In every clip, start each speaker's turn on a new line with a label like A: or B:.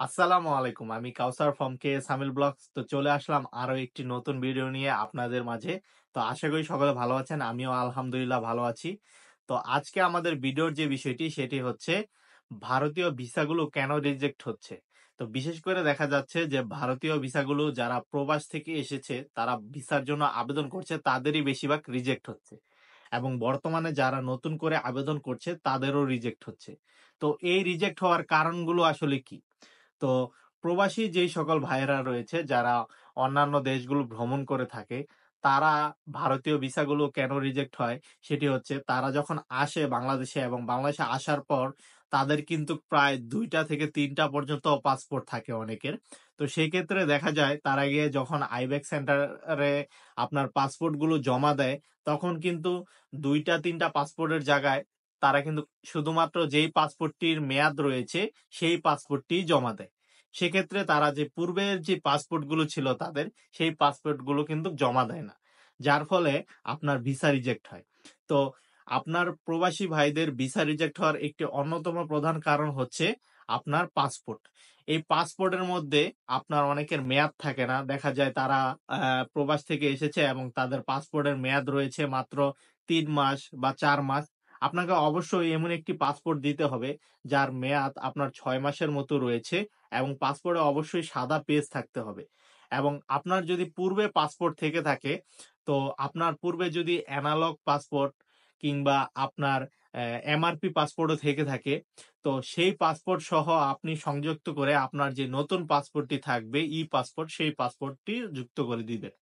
A: আসসালামু আলাইকুম। আমি কাউসার ফ্রম কে সামিল ব্লগস। তো চলে আসলাম আরো একটি নতুন ভিডিও নিয়ে আপনাদের মাঝে। তো আশা করি সকলে ভালো আছেন। আমিও আলহামদুলিল্লাহ ভালো আছি। তো আজকে আমাদের ভিডিওর যে বিষয়টি সেটি হচ্ছে ভারতীয় ভিসাগুলো কেন রিজেক্ট হচ্ছে। তো বিশেষ করে দেখা যাচ্ছে যে ভারতীয় ভিসাগুলো যারা প্রবাস থেকে এসেছে তারা ভিসার জন্য আবেদন করছে তাদেরই বেশিরভাগ রিজেক্ট হচ্ছে। এবং বর্তমানে যারা নতুন করে আবেদন করছে তাদেরও রিজেক্ট হচ্ছে। তো এই রিজেক্ট হওয়ার কারণগুলো আসলে কি? তো প্রবাসী যেই সকল ভাইয়েরা রয়েছে যারা অন্যান্য দেশগুলো ভ্রমণ করে থাকে, তারা ভারতীয় ভিসাগুলো কেন রিজেক্ট হয় সেটি হচ্ছে তারা যখন আসে বাংলাদেশে এবং বাংলাদেশে আসার পর তাদের কিন্তু প্রায় ২ টা থেকে ৩ টা পর্যন্ত পাসপোর্ট থাকে অনেকের। তো সেই ক্ষেত্রে দেখা যায় তারা গিয়ে যখন আইব্যাক সেন্টারে আপনার পাসপোর্টগুলো জমা দেয়, তখন কিন্তু ২ টা ৩ টা পাসপোর্টের জায়গায় তারা কিন্তু শুধুমাত্র যেই পাসপোর্টটির মেয়াদ রয়েছে সেই পাসপোর্টটিই জমা দেয়। সেক্ষেত্রে তারা যে পূর্বের যে পাসপোর্টগুলো ছিল তাদের, সেই পাসপোর্টগুলো কিন্তু জমা দেয় না। যার ফলে আপনার ভিসা রিজেক্ট হয়। তো আপনার প্রবাসী ভাইদের ভিসা রিজেক্ট হওয়ার একটি অন্যতম প্রধান কারণ হচ্ছে আপনার পাসপোর্ট। এই পাসপোর্টের মধ্যে আপনার অনেকের মেয়াদ থাকে না। দেখা যায় তারা প্রবাস থেকে এসেছে এবং তাদের পাসপোর্টের মেয়াদ রয়েছে মাত্র ৩ মাস বা ৪ মাস। আপনাকে অবশ্যই এমন একটি পাসপোর্ট দিতে হবে যার মেয়াদ আপনার ৬ মাসের মতো রয়েছে এবং পাসপোর্টে অবশ্যই সাদা পেজ থাকতে হবে। এবং আপনার যদি পূর্বে পাসপোর্ট থেকে থাকে, তো আপনার পূর্বে যদি এনালগ পাসপোর্ট কিংবা আপনার এমআরপি পাসপোর্টও থেকে থাকে, তো সেই পাসপোর্ট সহ আপনি সংযুক্ত করে আপনার যে নতুন পাসপোর্টটি থাকবে ই-পাসপোর্ট, সেই পাসপোর্টটি যুক্ত করে দিবেন।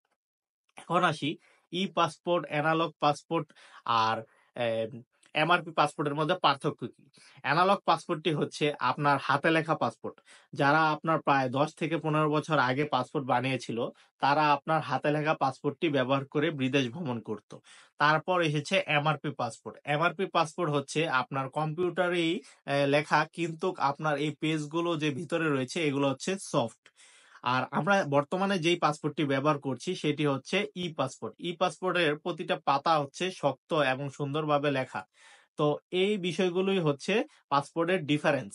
A: এখন আসি ই-পাসপোর্ট, এনালগ পাসপোর্ট আর এমআরপি পাসপোর্টের মধ্যে পার্থক্য কি? এনালগ পাসপোর্টটি হচ্ছে আপনার হাতে লেখা পাসপোর্ট। যারা আপনার প্রায় ১০ থেকে ১৫ বছর আগে পাসপোর্ট বানিয়েছিল, তারা আপনার হাতে লেখা পাসপোর্টটি ব্যবহার করে বিদেশ ভ্রমণ করত। তারপর এসেছে এমআরপি পাসপোর্ট। এমআরপি পাসপোর্ট হচ্ছে আপনার কম্পিউটারেই লেখা, কিন্তু আপনার এই পেজগুলো যে ভিতরে রয়েছে এগুলো হচ্ছে সফট। আর আমরা বর্তমানে যেই পাসপোর্টটি ব্যবহার করছি সেটি হচ্ছে ই-পাসপোর্ট। ই-পাসপোর্টের প্রতিটা পাতা হচ্ছে শক্ত এবং সুন্দরভাবে লেখা। তো এই বিষয়গুলোই হচ্ছে পাসপোর্টের ডিফারেন্স।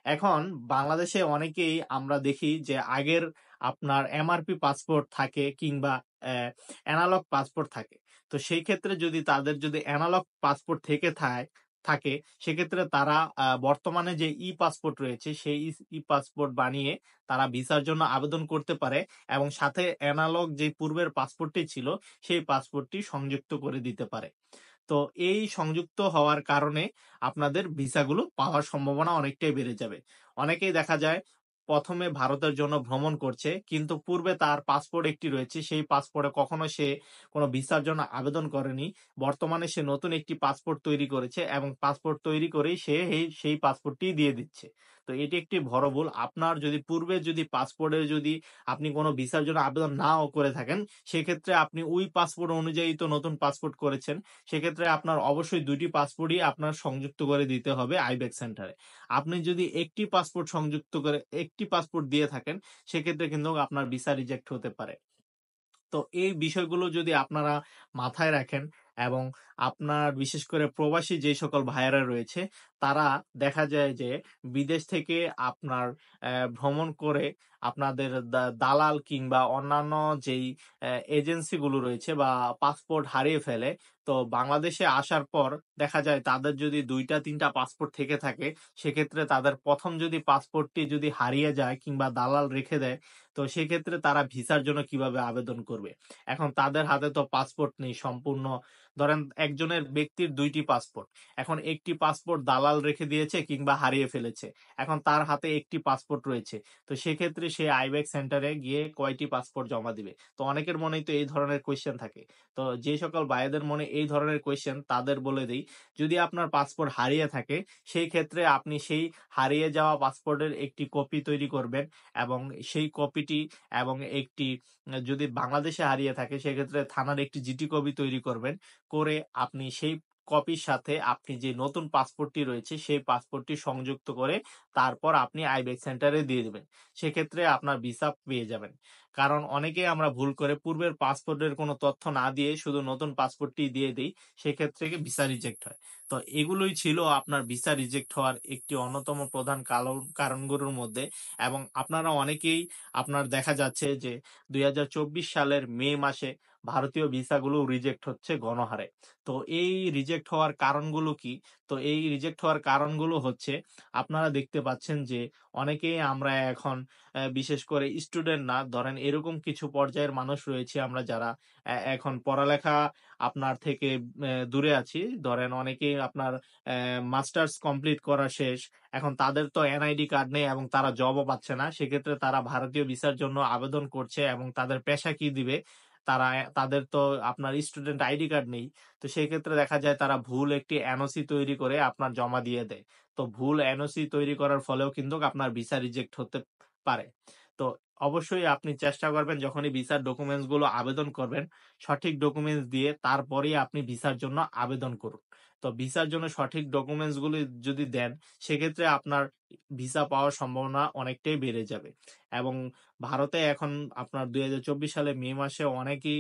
A: এখন বাংলাদেশে অনেকেই আমরা দেখি যে আগের আপনার এমআরপি পাসপোর্ট থাকে কিংবা এনালগ পাসপোর্ট থাকে। তো সেই ক্ষেত্রে যদি তাদের যদি এনালগ পাসপোর্ট থেকে থাকে সেক্ষেত্রে তারা বর্তমানে যে ই-পাসপোর্ট রয়েছে সেই ই-পাসপোর্ট বানিয়ে তারা ভিসার জন্য আবেদন করতে পারে এবং সাথে এনালগ যে পূর্বের পাসপোর্টটি ছিল সেই পাসপোর্টটি সংযুক্ত করে দিতে পারে। তো এই সংযুক্ত হওয়ার কারণে আপনাদের ভিসাগুলো পাওয়ার সম্ভাবনা অনেকটাই বেড়ে যাবে। অনেকেই দেখা যায় ১ম এ ভারতের জন্য ভ্রমণ করছে, কিন্তু পূর্বে তার পাসপোর্ট একটি রয়েছে। সেই পাসপোর্টে কখনো সে কোনো ভিসার জন্য আবেদন করেনি। বর্তমানে সে নতুন একটি পাসপোর্ট তৈরি করেছে এবং পাসপোর্ট তৈরি করেই সে সেই পাসপোর্টটিই দিয়ে দিচ্ছে। তো এটি একটি বড় ভুল। আপনার যদি পূর্বে যদি পাসপোর্টে যদি আপনি কোনো ভিসার জন্য আবেদন নাও করে থাকেন, সেক্ষেত্রে আপনি ওই পাসপোর্ট অনুযায়ী তো নতুন পাসপোর্ট করেছেন। সেক্ষেত্রে আপনার অবশ্যই ২ টি পাসপোর্টই আপনার সংযুক্ত করে দিতে হবে আইব্যাক সেন্টারে। আপনি যদি একটি পাসপোর্ট সংযুক্ত করে একটি পাসপোর্ট দিয়ে থাকেন, সেক্ষেত্রে কিন্তু আপনার ভিসা রিজেক্ট হতে পারে। তো এই বিষয়গুলো যদি আপনারা মাথায় রাখেন এবং আপনার বিশেষ করে প্রবাসী যে সকল ভাইয়েরা রয়েছে, তারা দেখা যায় যে বিদেশ থেকে আপনার ভ্রমণ করে আপনাদের দালাল কিংবা অন্যান্য যেই এজেন্সিগুলো রয়েছে বা পাসপোর্ট হারিয়ে ফেলে। তো বাংলাদেশে আসার পর দেখা যায় তাদের যদি ২ টা ৩ টা পাসপোর্ট থেকে থাকে, সেক্ষেত্রে তাদের ১ম যদি পাসপোর্টটি যদি হারিয়ে যায় কিংবা দালাল রেখে দেয়, তো সেক্ষেত্রে তারা ভিসার জন্য কিভাবে আবেদন করবে? এখন তাদের হাতে তো পাসপোর্ট নেই সম্পূর্ণ। ধরেন একজনের ব্যক্তির ২ টি পাসপোর্ট। এখন একটি পাসপোর্ট দালাল রেখে দিয়েছে কিংবা হারিয়ে ফেলেছে। এখন তার হাতে একটি পাসপোর্ট রয়েছে। তো সেক্ষেত্রে সে আইব্যাক সেন্টারে গিয়ে কয়টি পাসপোর্ট জমা দিবে? তো অনেকের মনেই তো এই ধরনের কোয়েশ্চেন থাকে। তো যে সকল ভাইয়াদের মনে এই ধরনের কোয়েশ্চেন তাদের বলে দেই, যদি আপনার পাসপোর্ট হারিয়ে থাকে, সেই ক্ষেত্রে আপনি সেই হারিয়ে যাওয়া পাসপোর্টের একটি কপি তৈরি করবেন এবং সেই কপিটি এবং একটি যদি বাংলাদেশে হারিয়ে থাকে সেক্ষেত্রে থানার একটি জিডি কপি তৈরি করবেন। করে আপনি সেই কপির সাথে আপনি যে নতুন পাসপোর্টটি রয়েছে সেই পাসপোর্টটি সংযুক্ত করে তারপর আপনি আইব্যাক সেন্টারে দিয়ে দিবেন। সেক্ষেত্রে আপনার ভিসা পেয়ে যাবেন। কারণ অনেকেই আমরা ভুল করে পূর্বের পাসপোর্টের কোনো তথ্য না দিয়ে শুধু নতুন পাসপোর্টটি দিয়ে দেই। সেক্ষেত্রে ভিসা রিজেক্ট হয়। তো এগুলোই ছিল আপনার ভিসা রিজেক্ট হওয়ার একটি অন্যতম প্রধান কারণগুলোর মধ্যে। এবং আপনারা অনেকেই আপনার দেখা যাচ্ছে যে ২০২৪ সালের মে মাসে ভারতীয় ভিসাগুলো রিজেক্ট হচ্ছে গণহারে। তো এই রিজেক্ট হওয়ার কারণগুলো কি? তো এই রিজেক্ট হওয়ার কারণগুলো হচ্ছে আপনারা দেখতে পাচ্ছেন যে অনেকেই আমরা এখন বিশেষ করে স্টুডেন্ট না, ধরেন এরকম কিছু পর্যায়ের মানুষ রয়েছি আমরা যারা এখন পড়ালেখা আপনার থেকে দূরে আছি। ধরেন অনেকেই আপনার মাস্টার্স কমপ্লিট করা শেষ। এখন তাদের তো এনআইডি কার্ড নেই এবং তারা জবও পাচ্ছে না। সেক্ষেত্রে তারা ভারতীয় ভিসার জন্য আবেদন করছে এবং তাদের পেশা কি দিবে? তারা তাদের তো আপনার স্টুডেন্ট আইডি কার্ড নেই। তো সেক্ষেত্রে দেখা যায় তারা ভুল একটি এনওসি তৈরি করে আপনার জমা দিয়ে দেয়। তো ভুল এনওসি তৈরি করার ফলেও কিন্তু আপনার ভিসা রিজেক্ট হতে পারে। তো অবশ্যই আপনি চেষ্টা করবেন যখনই ভিসার ডকুমেন্টস গুলো আবেদন করবেন, সঠিক ডকুমেন্টস দিয়ে তারপরেই আপনি ভিসার জন্য আবেদন করুন। তো ভিসার জন্য সঠিক ডকুমেন্টস গুলি যদি দেন, সেক্ষেত্রে আপনার ভিসা পাওয়ার সম্ভাবনা অনেকটাই বেড়ে যাবে। এবং ভারতে এখন আপনার ২০২৪ সালে মে মাসে অনেকেই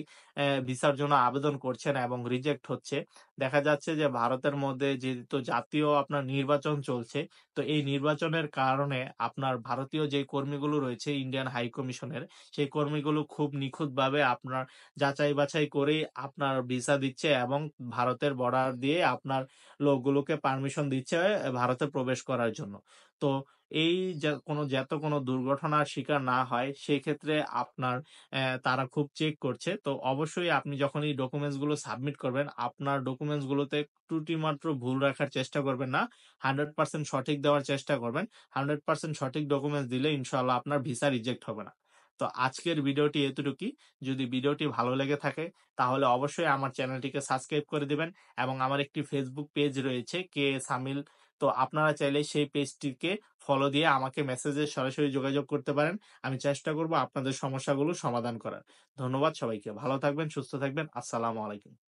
A: ভিসার জন্য আবেদন করছেন এবং রিজেক্ট হচ্ছে। দেখা যাচ্ছে যে ভারতের মধ্যে যেহেতু জাতীয় আপনার নির্বাচন চলছে, তো এই নির্বাচনের কারণে আপনার ভারতীয় যে কর্মীগুলো রয়েছে ইন্ডিয়ান হাই কমিশনের, সেই কর্মীগুলো খুব নিখুঁতভাবে আপনার যাচাই বাছাই করেই আপনার ভিসা দিচ্ছে এবং ভারতের বর্ডার দিয়ে আপনার লোকগুলোকে পারমিশন দিচ্ছে ভারতে প্রবেশ করার জন্য। তো এই যাতে কোনো দুর্ঘটনার শিকার না হয় সেই ক্ষেত্রে আপনার তারা খুব চেক করছে। তো অবশ্যই আপনি যখন এই ডকুমেন্টস গুলো সাবমিট করবেন, আপনার ডকুমেন্টস গুলোতে ত্রুটিমাত্র ভুল রাখার চেষ্টা করবেন না। 100% সঠিক দেওয়ার চেষ্টা করবেন। 100% সঠিক ডকুমেন্টস দিলে ইনশাআল্লাহ আপনার ভিসা রিজেক্ট হবে না। তো আজকের ভিডিওটি এতটুকুই। যদি ভিডিওটি ভালো লেগে থাকে তাহলে অবশ্যই আমার চ্যানেলটিকে সাবস্ক্রাইব করে দিবেন এবং আমার একটি ফেসবুক পেজ রয়েছে কে সামিল। তো আপনারা চাইলে সেই পেজটিকে ফলো দিয়ে আমাকে মেসেজে সরাসরি যোগাযোগ করতে পারেন। আমি চেষ্টা করব আপনাদের সমস্যাগুলো সমাধান করার। ধন্যবাদ সবাইকে। ভালো থাকবেন, সুস্থ থাকবেন। আসসালামু আলাইকুম।